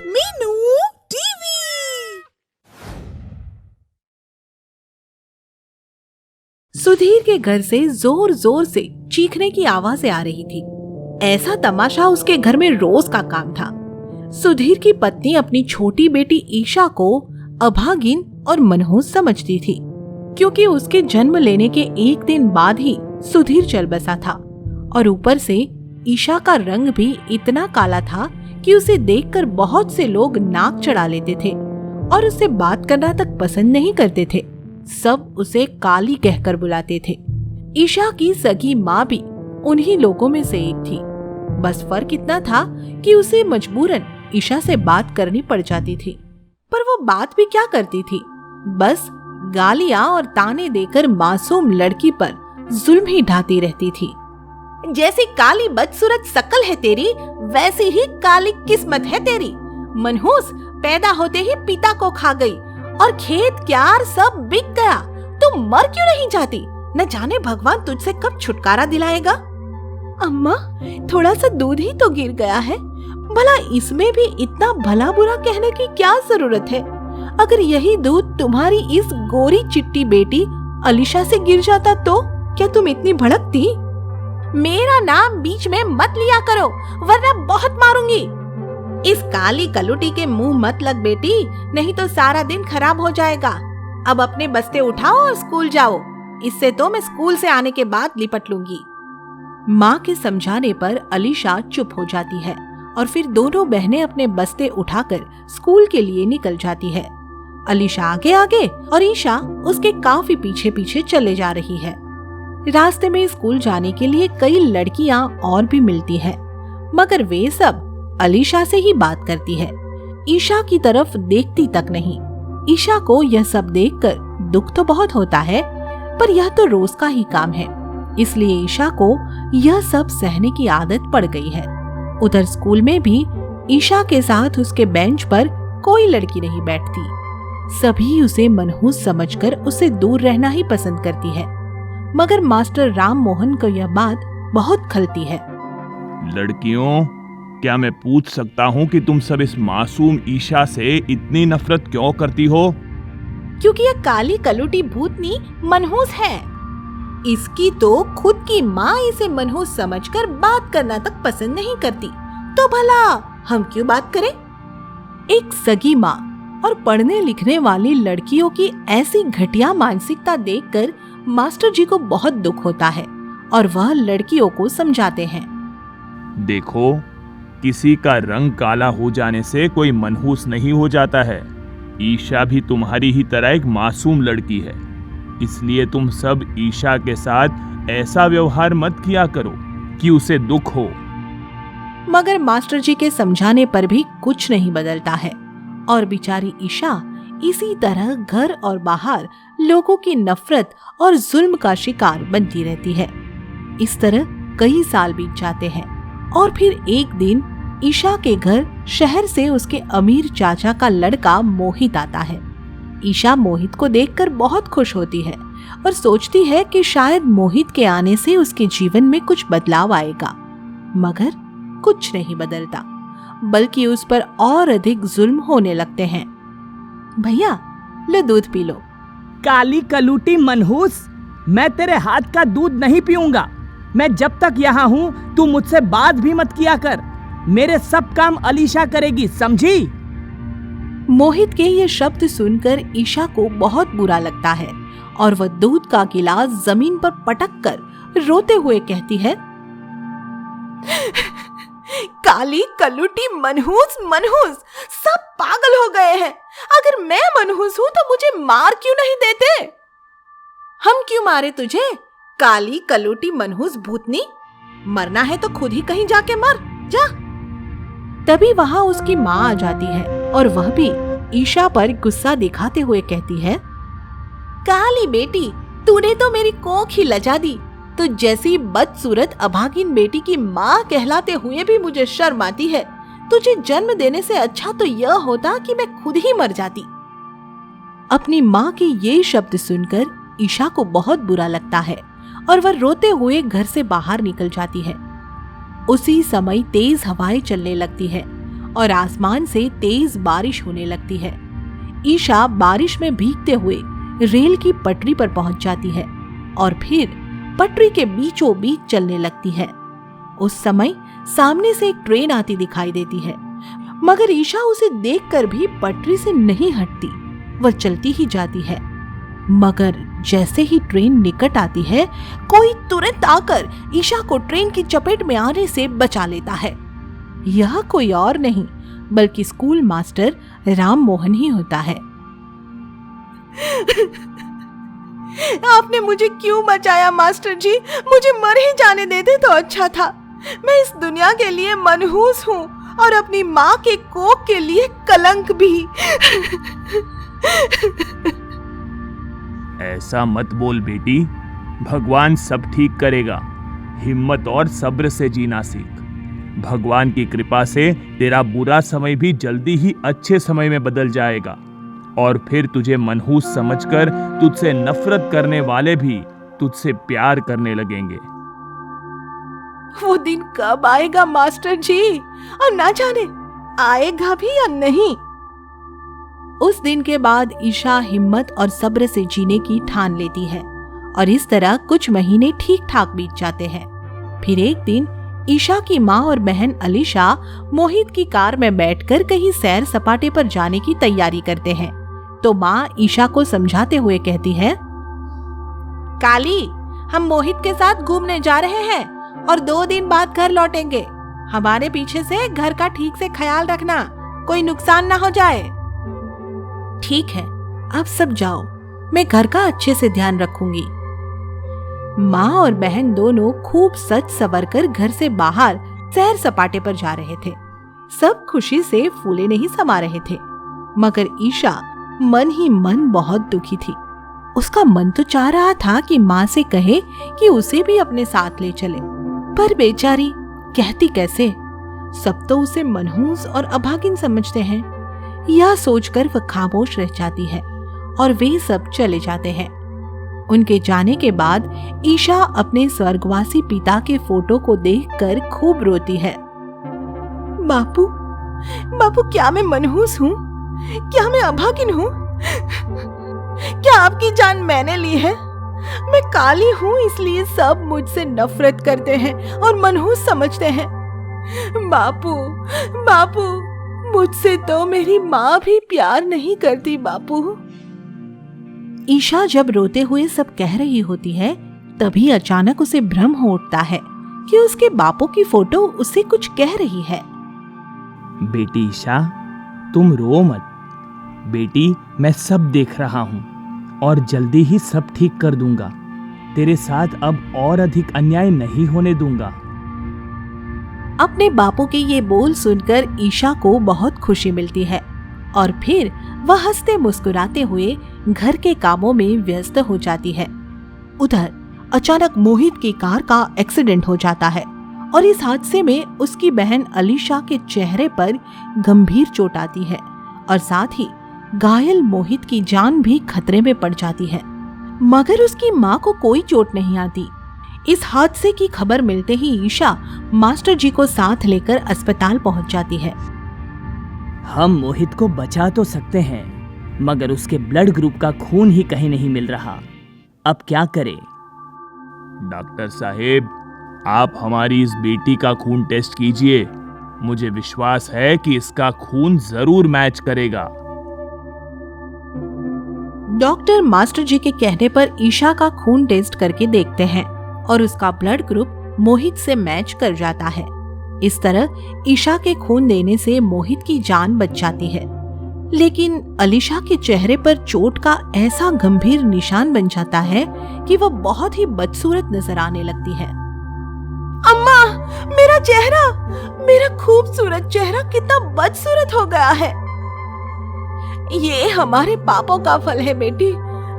Meenu TV. Sudhir के घर से जोर जोर से चीखने की आवाजें आ रही थी। ऐसा तमाशा उसके घर में रोज का काम था। सुधीर की पत्नी अपनी छोटी बेटी ईशा को अभागिन और मनहूस समझती थी, क्योंकि उसके जन्म लेने के एक दिन बाद ही सुधीर चल बसा था और ऊपर से ईशा का रंग भी इतना काला था कि उसे देखकर बहुत से लोग नाक चढ़ा लेते थे और उससे बात करना तक पसंद नहीं करते थे। सब उसे काली कहकर बुलाते थे। ईशा की सगी माँ भी उन्हीं लोगों में से एक थी। बस फर्क इतना था कि उसे मजबूरन ईशा से बात करनी पड़ जाती थी। पर वो बात भी क्या करती थी, बस गालियां और ताने देकर मासूम लड़की पर जुल्म ही ढाती रहती थी। जैसी काली बदसूरत शकल है तेरी, वैसी ही काली किस्मत है तेरी। मनहूस पैदा होते ही पिता को खा गई और खेत क्यार सब बिक गया। तू मर क्यों नहीं जाती? न जाने भगवान तुझसे कब छुटकारा दिलाएगा। अम्मा, थोड़ा सा दूध ही तो गिर गया है, भला इसमें भी इतना भला बुरा कहने की क्या जरूरत है? अगर यही दूध तुम्हारी इस गोरी चिट्टी बेटी अलीशा से गिर जाता तो क्या तुम इतनी भड़कती? मेरा नाम बीच में मत लिया करो, वरना बहुत मारूंगी। इस काली कलुटी के मुंह मत लग बेटी, नहीं तो सारा दिन खराब हो जाएगा। अब अपने बस्ते उठाओ और स्कूल जाओ, इससे तो मैं स्कूल से आने के बाद लिपट लूंगी। माँ के समझाने पर अलीशा चुप हो जाती है और फिर दोनों बहनें अपने बस्ते उठाकर स्कूल के लिए निकल जाती है। अलीशा आगे आगे और ईशा उसके काफी पीछे पीछे चले जा रही है। रास्ते में स्कूल जाने के लिए कई लड़कियां और भी मिलती हैं, मगर वे सब अलीशा से ही बात करती है, ईशा की तरफ देखती तक नहीं। ईशा को यह सब देखकर दुख तो बहुत होता है, पर यह तो रोज का ही काम है, इसलिए ईशा को यह सब सहने की आदत पड़ गई है। उधर स्कूल में भी ईशा के साथ उसके बेंच पर कोई लड़की नहीं बैठती। सभी उसे मनहूस समझकर उससे दूर रहना ही पसंद करती है, मगर मास्टर राम मोहन को यह बात बहुत खलती है। लड़कियों, क्या मैं पूछ सकता हूँ कि तुम सब इस मासूम ईशा से इतनी नफरत क्यों करती हो? क्योंकि यह काली कलुटी भूतनी मनहूस है। इसकी तो खुद की माँ इसे मनहूस समझकर बात करना तक पसंद नहीं करती, तो भला हम क्यों बात करें? एक सगी माँ और पढ़ने लिखने वाली लड़कियों की ऐसी घटिया मानसिकता देखकर मास्टर जी को बहुत दुख होता है और वह लड़कियों को समझाते हैं। देखो, किसी का रंग काला हो जाने से कोई मनहूस नहीं हो जाता है। ईशा भी तुम्हारी ही तरह एक मासूम लड़की है, इसलिए तुम सब ईशा के साथ ऐसा व्यवहार मत किया करो कि उसे दुख हो। मगर मास्टर जी के समझाने पर भी कुछ नहीं बदलता है और बेचारी ईशा इसी तरह घर और बाहर लोगों की नफरत और जुल्म का शिकार बनती रहती है। इस तरह कई साल बीत जाते हैं और फिर एक दिन ईशा के घर शहर से उसके अमीर चाचा का लड़का मोहित आता है। ईशा मोहित को देखकर बहुत खुश होती है और सोचती है कि शायद मोहित के आने से उसके जीवन में कुछ बदलाव आएगा, मगर कुछ नहीं बदलता, बल्कि उस पर और अधिक जुल्म होने लगते हैं। भैया, लो दूध पी लो। काली कलूटी मनहूस, मैं तेरे हाथ का दूध नहीं पीऊंगा। मैं जब तक यहाँ हूँ तू मुझसे बात भी मत किया कर। मेरे सब काम अलीशा करेगी, समझी? मोहित के ये शब्द सुनकर ईशा को बहुत बुरा लगता है और वह दूध का गिलास जमीन पर पटक कर रोते हुए कहती है, काली कलुटी मनहूस मनहूस, सब पागल हो गए हैं। अगर मैं मनहूस हूँ तो मुझे मार क्यों नहीं देते? हम क्यों मारे तुझे, काली कलुटी मनहूस भूतनी? मरना है तो खुद ही कहीं जाके मर जा। तभी वहां उसकी माँ आ जाती है और वह भी ईशा पर गुस्सा दिखाते हुए कहती है, काली बेटी, तूने तो मेरी कोख ही लजा दी। तो जैसी बदसूरत अभागिन बेटी की माँ कहलाते हुए भी मुझे शर्म आती है। तुझे जन्म देने से अच्छा तो यह होता कि मैं खुद ही मर जाती। अपनी माँ के ये शब्द सुनकर ईशा को बहुत बुरा लगता है और वह रोते हुए घर से बाहर निकल जाती है। उसी समय तेज हवाएं चलने लगती है और आसमान से तेज बारिश होने लगती है। ईशा बारिश में भीगते हुए रेल की पटरी पर पहुंच जाती है और फिर पटरी के बीचों बीच चलने लगती है। उस समय सामने से एक ट्रेन आती दिखाई देती है, मगर ईशा उसे देखकर भी पटरी से नहीं हटती, वह चलती ही जाती है। मगर जैसे ही ट्रेन निकट आती है, कोई तुरंत आकर ईशा को ट्रेन की चपेट में आने से बचा लेता है। यह कोई और नहीं बल्कि स्कूल मास्टर राम मोहन ही होता है। आपने मुझे क्यों बचाया मास्टर जी? मुझे मर ही जाने देते तो अच्छा था। मैं इस दुनिया के लिए मनहूस हूँ और अपनी माँ के कोख के लिए कलंक भी। ऐसा मत बोल बेटी, भगवान सब ठीक करेगा। हिम्मत और सब्र से जीना सीख। भगवान की कृपा से तेरा बुरा समय भी जल्दी ही अच्छे समय में बदल जाएगा और फिर तुझे मनहूस समझकर तुझसे नफरत करने वाले भी तुझसे प्यार करने लगेंगे। वो दिन कब आएगा मास्टर जी? और ना जाने आएगा भी या नहीं। उस दिन के बाद ईशा हिम्मत और सब्र से जीने की ठान लेती है और इस तरह कुछ महीने ठीक ठाक बीत जाते हैं। फिर एक दिन ईशा की माँ और बहन अलीशा मोहित की कार में बैठकर कहीं सैर सपाटे पर जाने की तैयारी करते हैं। तो माँ ईशा को समझाते हुए कहती है, काली, हम मोहित के साथ घूमने जा रहे हैं और 2 दिन बाद घर लौटेंगे। हमारे पीछे से घर का ठीक से ख्याल रखना, कोई नुकसान ना हो जाए। ठीक है, अब सब जाओ, मैं घर का अच्छे से ध्यान रखूंगी। माँ और बहन दोनों खूब सज संवर कर घर से बाहर सैर सपाटे पर जा रहे थे। सब खुशी से फूले नहीं समा रहे थे, मगर ईशा मन ही मन बहुत दुखी थी। उसका मन तो चाह रहा था कि माँ से कहे कि उसे भी अपने साथ ले चले, पर बेचारी कहती कैसे? सब तो उसे मनहूस और अभागिन समझते हैं। यह सोचकर वह खामोश रह जाती है और वे सब चले जाते हैं। उनके जाने के बाद ईशा अपने स्वर्गवासी पिता के फोटो को देखकर खूब रोती है। बापू, बापू, क्या मैं मनहूस हूँ? क्या मैं अभागिन हूँ? क्या आपकी जान मैंने ली है? मैं काली हूँ, इसलिए सब मुझसे नफरत करते हैं और मनहूस समझते हैं। बापू, बापू, मुझसे तो मेरी माँ भी प्यार नहीं करती बापू। ईशा जब रोते हुए सब कह रही होती है, तभी अचानक उसे भ्रम हो उठता है कि उसके बापू की फोटो उसे कुछ कह रही है। बेटी ईशा, तुम रो मत। बेटी, मैं सब देख रहा हूँ और जल्दी ही सब ठीक कर दूंगा। तेरे साथ अब और अधिक अन्याय नहीं होने दूंगा। अपने बापू के ये बोल सुनकर ईशा को बहुत खुशी मिलती है और फिर वह हंसते मुस्कुराते हुए घर के कामों में व्यस्त हो जाती है। उधर अचानक मोहित की कार का एक्सीडेंट हो जाता है और इस हादसे में उसकी बहन अलीशा के चेहरे पर गंभीर चोट आती है और साथ ही घायल मोहित की जान भी खतरे में पड़ जाती है, मगर उसकी माँ को कोई चोट नहीं आती। इस हादसे की खबर मिलते ही ईशा मास्टर जी को साथ लेकर अस्पताल पहुंच जाती है। हम मोहित को बचा तो सकते हैं, मगर उसके ब्लड ग्रुप का खून ही कहीं नहीं मिल रहा। अब क्या करें? डॉक्टर साहेब, आप हमारी इस बेटी का खून टेस्ट कीजिए। मुझे विश्वास है कि इसका खून जरूर मैच करेगा। डॉक्टर मास्टर जी के कहने पर ईशा का खून टेस्ट करके देखते हैं और उसका ब्लड ग्रुप मोहित से मैच कर जाता है। इस तरह ईशा के खून देने से मोहित की जान बच जाती है, लेकिन अलीशा के चेहरे पर चोट का ऐसा गंभीर निशान बन जाता है कि वह बहुत ही बदसूरत नजर आने लगती है। अम्मा, मेरा चेहरा, मेरा खूबसूरत चेहरा कितना बदसूरत हो गया है। ये हमारे पापों का फल है बेटी।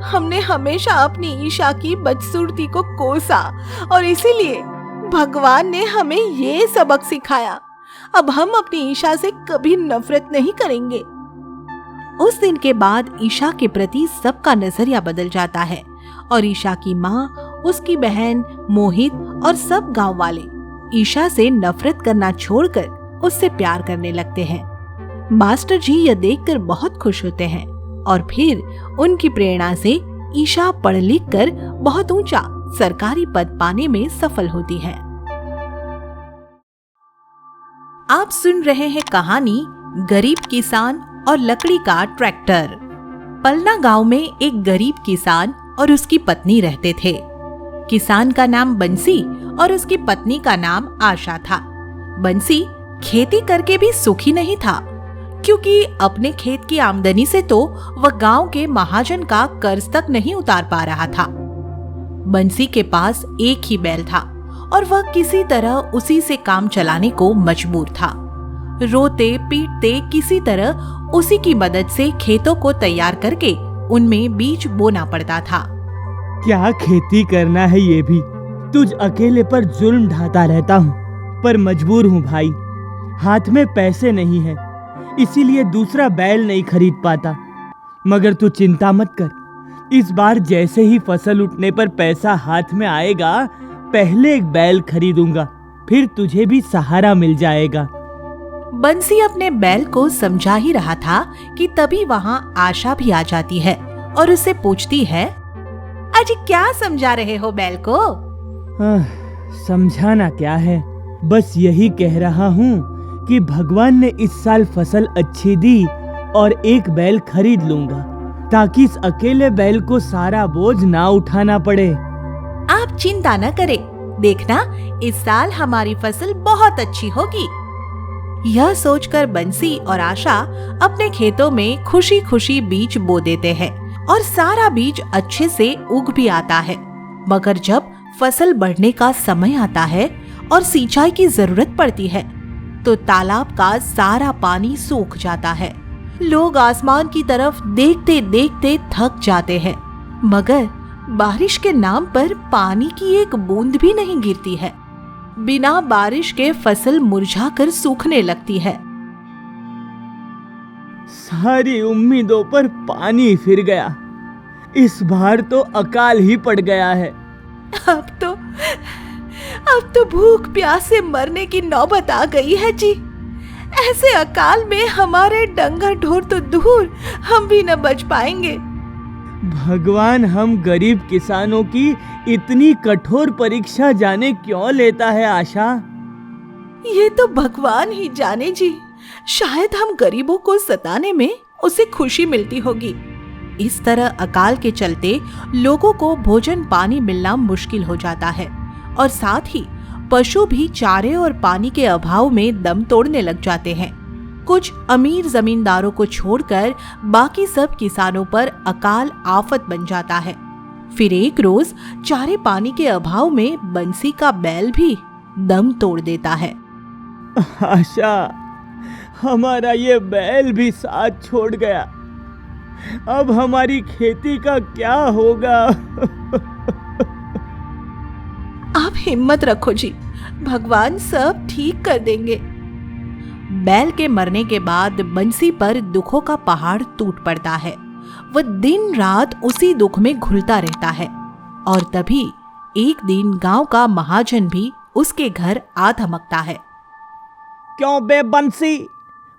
हमने हमेशा अपनी ईशा की बदसूरती को कोसा और इसीलिए भगवान ने हमें ये सबक सिखाया। अब हम अपनी ईशा से कभी नफरत नहीं करेंगे। उस दिन के बाद ईशा के प्रति सबका नजरिया बदल जाता है और ईशा की माँ, उसकी बहन, मोहित और सब गांव वाले ईशा से नफरत करना छोड़कर उससे प्यार करने लगते हैं। मास्टर जी यह देखकर बहुत खुश होते हैं और फिर उनकी प्रेरणा से ईशा पढ़ लिख कर बहुत ऊंचा सरकारी पद पाने में सफल होती है। आप सुन रहे हैं कहानी गरीब किसान और लकड़ी का ट्रैक्टर। पलना गांव में एक गरीब किसान और उसकी पत्नी रहते थे। किसान का नाम बंसी और उसकी पत्नी का नाम आशा था। बंसी खेती करके भी सुखी नहीं था, क्योंकि अपने खेत की आमदनी से तो वह गांव के महाजन का कर्ज तक नहीं उतार पा रहा था। बंसी के पास एक ही बैल था और वह किसी तरह उसी से काम चलाने को मजबूर था। रोते पीटते किसी तरह उसी की मदद से खेतों को तैयार करके उनमें बीज बोना पड़ता था। क्या खेती करना है ये भी, तुझ अकेले पर जुल्म ढाता रहता हूँ, पर मजबूर हूँ भाई। हाथ में पैसे नहीं है, इसीलिए दूसरा बैल नहीं खरीद पाता। मगर तू चिंता मत कर, इस बार जैसे ही फसल उठने पर पैसा हाथ में आएगा, पहले एक बैल खरीदूंगा, फिर तुझे भी सहारा मिल जाएगा। बंसी अपने बैल को समझा ही रहा था कि तभी वहाँ आशा भी आ जाती है और उससे पूछती है, आज क्या समझा रहे हो बैल को? समझाना क्या है, बस यही कह रहा हूँ कि भगवान ने इस साल फसल अच्छी दी और एक बैल खरीद लूंगा, ताकि इस अकेले बैल को सारा बोझ ना उठाना पड़े। आप चिंता न करें, देखना इस साल हमारी फसल बहुत अच्छी होगी। यह सोचकर बंसी और आशा अपने खेतों में खुशी खुशी बीज बो देते हैं और सारा बीज अच्छे से उग भी आता है। मगर जब फसल बढ़ने का समय आता है और सिंचाई की जरूरत पड़ती है, तो तालाब का सारा पानी सूख जाता है। लोग आसमान की तरफ देखते देखते थक जाते हैं, मगर बारिश के नाम पर पानी की एक बूंद भी नहीं गिरती है। बिना बारिश के फसल मुरझाकर सूखने लगती है। सारी उम्मीदों पर पानी फिर गया, इस बार तो अकाल ही पड़ गया है। अब तो भूख प्यास से मरने की नौबत आ गई है जी। ऐसे अकाल में हमारे डंगर ढोर तो दूर, हम भी न बच पाएंगे। भगवान हम गरीब किसानों की इतनी कठोर परीक्षा जाने क्यों लेता है आशा? ये तो भगवान ही जाने जी। शायद हम गरीबों को सताने में उसे खुशी मिलती होगी। इस तरह अकाल के चलते लोगों को भोजन पानी मिलना मुश्किल हो जाता है और साथ ही पशु भी चारे और पानी के अभाव में दम तोड़ने लग जाते हैं। कुछ अमीर जमींदारों को छोड़कर बाकी सब किसानों पर अकाल आफत बन जाता है। फिर एक रोज चारे पानी के अभाव में बंसी का बैल भी दम तोड़ देता है। आशा, हमारा ये बैल भी साथ छोड़ गया, अब हमारी खेती का क्या होगा? आप हिम्मत रखो जी, भगवान सब ठीक कर देंगे। बैल के मरने के बाद बंसी पर दुखों का पहाड़ टूट पड़ता है। वह दिन रात उसी दुख में घुलता रहता है और तभी एक दिन गांव का महाजन भी उसके घर आ धमकता है। क्यों बे बंसी,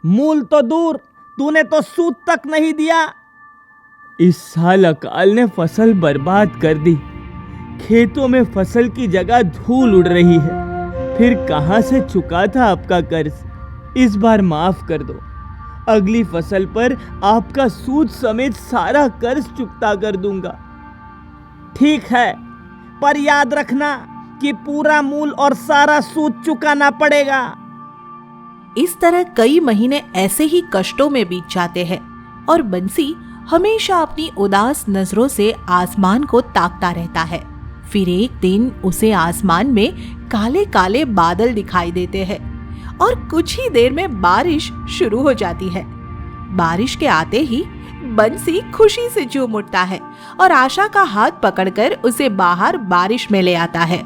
मूल तो दूर, तूने तो सूद तक नहीं दिया। इस साल अकाल ने फसल बर्बाद कर दी। खेतों में फसल की जगह धूल उड़ रही है। फिर कहां से चुका था आपका कर्ज? इस बार माफ कर दो। अगली फसल पर आपका सूद समेत सारा कर्ज चुकता कर दूंगा। ठीक है, पर याद रखना कि पूरा मूल और सारा सूद चुकाना पड़ेगा। इस तरह कई महीने ऐसे ही कष्टों में बीत जाते हैं और बंसी हमेशा अपनी उदास नजरों से आसमान को ताकता रहता है। फिर एक दिन उसे आसमान में काले काले बादल दिखाई देते हैं और कुछ ही देर में बारिश शुरू हो जाती है। बारिश के आते ही बंसी खुशी से झूम उठता है और आशा का हाथ पकड़कर उसे बाहर बारिश में ले आता है।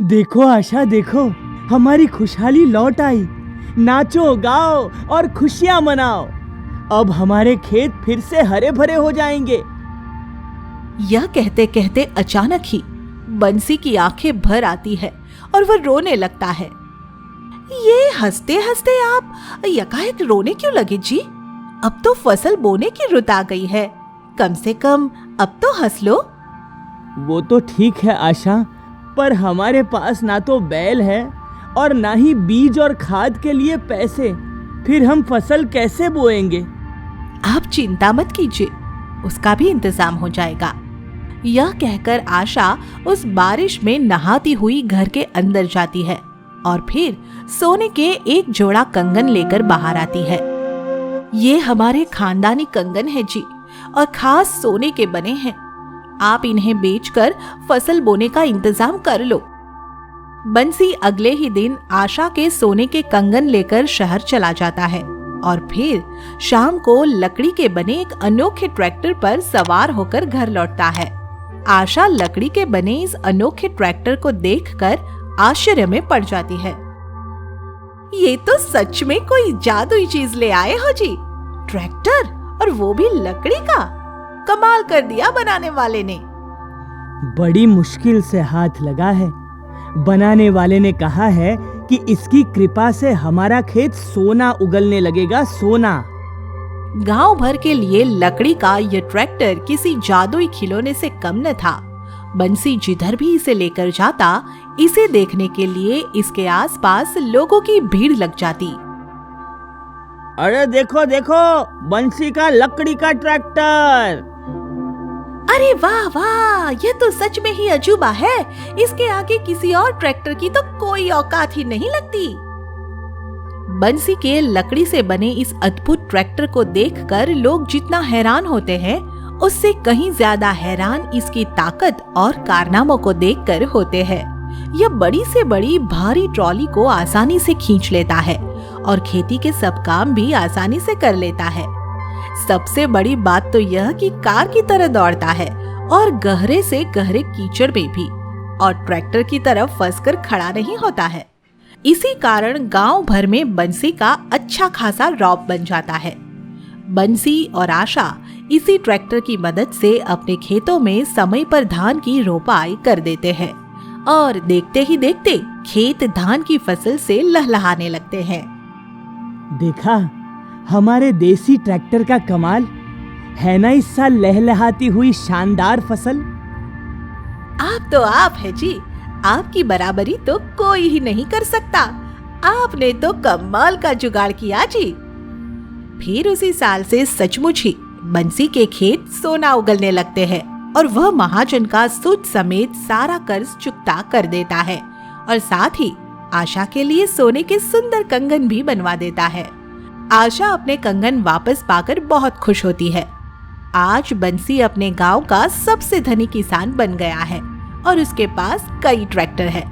देखो आशा, देखो, हमारी खुशहाली लौट आई। नाचो, गाओ और खुशियां मनाओ। अब हमारे खेत फिर से हरे भरे हो जाएंगे। यह कहते कहते अचानक ही बंसी की आंखें भर आती है और वह रोने लगता है। ये हंसते हंसते आप यकायक रोने क्यों लगे जी? अब तो फसल बोने की रुत आ गई है, कम से कम अब तो हंस लो। वो तो ठीक है आशा, पर हमारे पास ना तो बैल है और ना ही बीज और खाद के लिए पैसे, फिर हम फसल कैसे बोएंगे? आप चिंता मत कीजिए, उसका भी इंतजाम हो जाएगा। यह कहकर आशा उस बारिश में नहाती हुई घर के अंदर जाती है और फिर सोने के एक जोड़ा कंगन लेकर बाहर आती है। ये हमारे खानदानी कंगन है जी, और खास सोने के बने हैं। आप इन्हें बेचकर फसल बोने का इंतजाम कर लो। बंसी अगले ही दिन आशा के सोने के कंगन लेकर शहर चला जाता है और फिर शाम को लकड़ी के बने एक अनोखे ट्रैक्टर पर सवार होकर घर लौटता है। आशा लकड़ी के बने इस अनोखे ट्रैक्टर को देखकर आश्चर्य में पड़ जाती है। ये तो सच में कोई जादुई चीज ले आए हो जी, ट्रैक्टर, और वो भी लकड़ी का। कमाल कर दिया बनाने वाले ने। बड़ी मुश्किल से हाथ लगा है। बनाने वाले ने कहा है कि इसकी कृपा से हमारा खेत सोना उगलने लगेगा, सोना। गांव भर के लिए लकड़ी का यह ट्रैक्टर किसी जादुई खिलौने से कम न था। बंसी जिधर भी इसे लेकर जाता, इसे देखने के लिए इसके आसपास लोगों की भीड़ लग जाती। अरे देखो देखो, बंसी का लकड़ी का ट्रैक्टर। अरे वाह वाह, ये तो सच में ही अजूबा है। इसके आगे किसी और ट्रैक्टर की तो कोई औकात ही नहीं लगती। बंसी के लकड़ी से बने इस अद्भुत ट्रैक्टर को देखकर लोग जितना हैरान होते हैं, उससे कहीं ज्यादा हैरान इसकी ताकत और कारनामों को देखकर होते हैं। यह बड़ी से बड़ी भारी ट्रॉली को आसानी से खींच लेता है और खेती के सब काम भी आसानी से कर लेता है। सबसे बड़ी बात तो यह कि कार की तरह दौड़ता है और गहरे से गहरे कीचड़ में भी, और ट्रैक्टर की तरफ फंसकर खड़ा नहीं होता है। इसी कारण गांव भर में बंसी का अच्छा खासा रौब बन जाता है। बंसी और आशा इसी ट्रैक्टर की मदद से अपने खेतों में समय पर धान की रोपाई कर देते हैं और देखते ही देखते खेत धान की फसल से लहलहाने लगते हैं। देखा हमारे देसी ट्रैक्टर का कमाल है ना, इस साल लहलहाती हुई शानदार फसल। आप तो आप है जी, आपकी बराबरी तो कोई ही नहीं कर सकता। आपने तो कमाल का जुगाड़ किया जी। फिर उसी साल से सचमुच ही बंसी के खेत सोना उगलने लगते हैं और वह महाजन का सूद समेत सारा कर्ज चुकता कर देता है और साथ ही आशा के लिए सोने के सुंदर कंगन भी बनवा देता है। आशा अपने कंगन वापस पाकर बहुत खुश होती है। आज बंसी अपने गांव का सबसे धनी किसान बन गया है और उसके पास कई ट्रैक्टर है,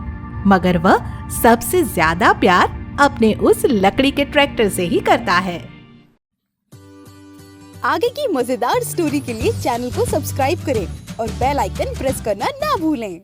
मगर वह सबसे ज्यादा प्यार अपने उस लकड़ी के ट्रैक्टर से ही करता है। आगे की मजेदार स्टोरी के लिए चैनल को सब्सक्राइब करें और बेल आइकन प्रेस करना ना भूलें।